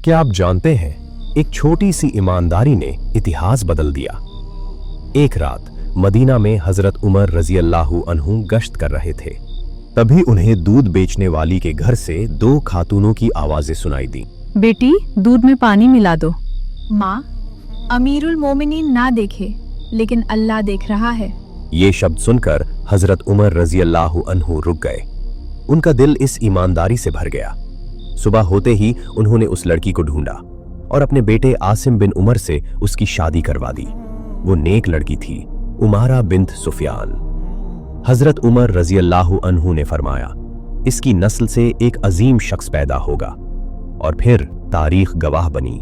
क्या आप जानते हैं, एक छोटी सी ईमानदारी ने इतिहास बदल दिया। एक रात मदीना में हजरत उमर रजी अल्लाहु अन्हु गश्त कर रहे थे। तभी उन्हें दूध बेचने वाली के घर से दो खातूनों की आवाजें सुनाई दी। बेटी, दूध में पानी मिला दो। माँ, अमीरुल मोमिनीन ना देखे, लेकिन अल्लाह देख रहा है। ये शब्द सुनकर हजरत उमर रजी अल्लाहु अन्हु रुक गए। उनका दिल इस ईमानदारी से भर गया। सुबह होते ही उन्होंने उस लड़की को ढूंढा और अपने बेटे आसिम बिन उमर से उसकी शादी करवा दी। वो नेक लड़की थी, उमारा बिन्त सुफियान। हजरत उमर रजी अल्लाहु अन्हु ने फरमाया, इसकी नस्ल से एक अजीम शख्स पैदा होगा। और फिर तारीख गवाह बनी।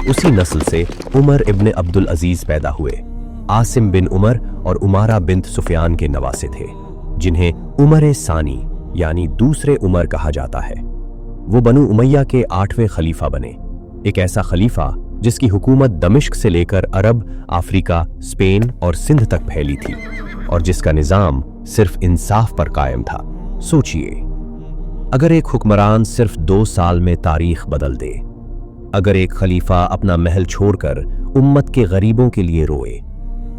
उसी नस्ल से उमर इब्ने अब्दुल अजीज पैदा हुए। आसिम बिन उमर और उमारा बिन्त सुफियान के नवासे थे, जिन्हें उमर सानी यानी दूसरे उमर कहा जाता है। वो बनु उमैया के 8वें खलीफा बने। एक ऐसा खलीफा जिसकी हुकूमत दमिश्क से लेकर अरब, अफ्रीका, स्पेन और सिंध तक फैली थी और जिसका निजाम सिर्फ इंसाफ पर कायम था। सोचिए, अगर एक हुक्मरान सिर्फ 2 साल में तारीख बदल दे, अगर एक खलीफा अपना महल छोड़कर उम्मत के गरीबों के लिए रोए,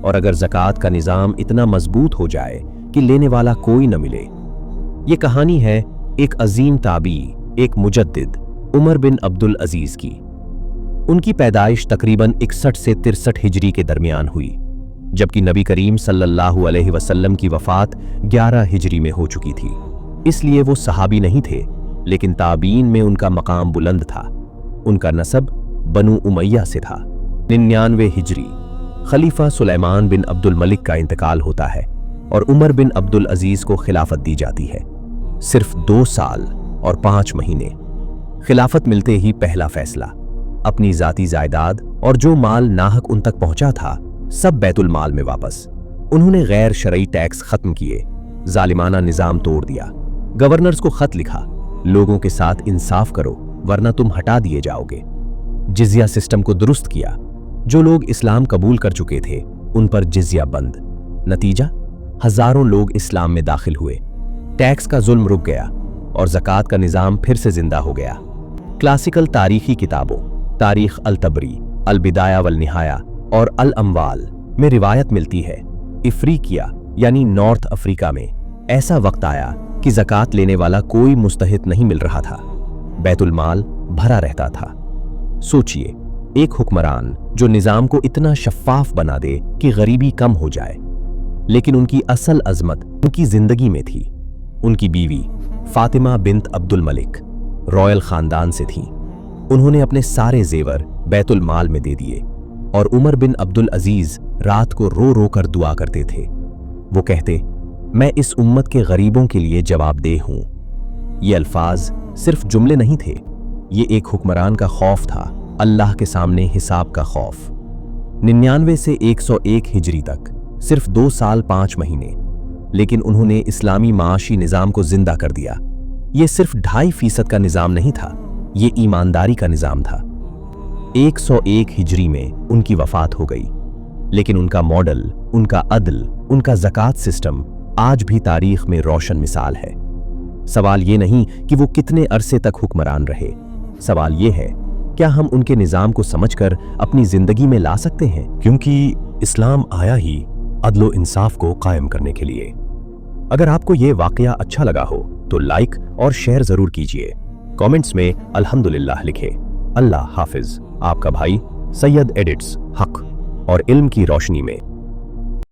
और अगर ज़कात का निजाम इतना मजबूत हो जाए कि लेने वाला कोई न मिले। ये कहानी है एक अजीम ताबी, एक मुजद्दिद उमर बिन अब्दुल अजीज की। उनकी पैदाइश तकरीबन 61 से 63 हिजरी के दरमियान हुई, जबकि नबी करीम सल्लल्लाहु अलैहि वसल्लम की वफात 11 हिजरी में हो चुकी थी। इसलिए वो सहाबी नहीं थे, लेकिन ताबीन में उनका मकाम बुलंद था। उनका नसब बनु उमैया से था। 99 हिजरी खलीफा सुलेमान बिन अब्दुल मलिक का इंतकाल होता है और उमर बिन अब्दुल अजीज को खिलाफत दी जाती है। सिर्फ 2 साल और 5 महीने। खिलाफत मिलते ही पहला फैसला, अपनी जाती जायदाद और जो माल नाहक उन तक पहुंचा था, सब बैतुल माल में वापस। उन्होंने गैर शरई टैक्स खत्म किए, जालिमाना निजाम तोड़ दिया। गवर्नर्स को खत लिखा, लोगों के साथ इंसाफ करो वरना तुम हटा दिए जाओगे। जिजिया सिस्टम को दुरुस्त किया। जो लोग इस्लाम कबूल कर चुके थे उन पर जिजिया बंद। नतीजा, हजारों लोग इस्लाम में दाखिल हुए। टैक्स का जुल्म रुक गया और ज़कात का निजाम फिर से जिंदा हो गया। क्लासिकल तारीखी किताबों तारीख अल तबरी, अल बिदाया वल निहाया और अल अम्वाल में रिवायत मिलती है, इफ्रीकिया यानी नॉर्थ अफ्रीका में ऐसा वक्त आया कि ज़कात लेने वाला कोई मुस्तहिक नहीं मिल रहा था। बैतुल माल भरा रहता था। सोचिए, एक हुक्मरान जो निजाम को इतना शफ्फाफ बना दे कि गरीबी कम हो जाए, लेकिन उनकी असल अजमत उनकी जिंदगी में थी। उनकी बीवी फातिमा बिन्त अब्दुल मलिक रॉयल खानदान से थी। उन्होंने अपने सारे जेवर बैतुल माल में दे दिए और उमर बिन अब्दुल अजीज रात को रो रो कर दुआ करते थे। वो कहते, मैं इस उम्मत के गरीबों के लिए जवाबदेह हूं। ये अल्फाज सिर्फ जुमले नहीं थे, ये एक हुक्मरान का खौफ था, अल्लाह के सामने हिसाब का खौफ। 99 से 101 हिजरी तक सिर्फ 2 साल 5 महीने, लेकिन उन्होंने इस्लामी माशी निजाम को जिंदा कर दिया। ये सिर्फ 2.5% का निजाम नहीं था, ये ईमानदारी का निजाम था। 101 हिजरी में उनकी वफात हो गई, लेकिन उनका मॉडल, उनका अदल, उनका ज़कात सिस्टम आज भी तारीख में रोशन मिसाल है। सवाल ये नहीं कि वो कितने अरसे तक हुक्मरान रहे, सवाल ये है, क्या हम उनके निजाम को समझकर अपनी जिंदगी में ला सकते हैं? क्योंकि इस्लाम आया ही अदलो इंसाफ को कायम करने के लिए। अगर आपको ये वाकया अच्छा लगा हो तो लाइक और शेयर जरूर कीजिए। कमेंट्स में अल्हम्दुलिल्लाह लिखें। अल्लाह हाफिज। आपका भाई सैयद एडिट्स हक और इल्म की रोशनी में।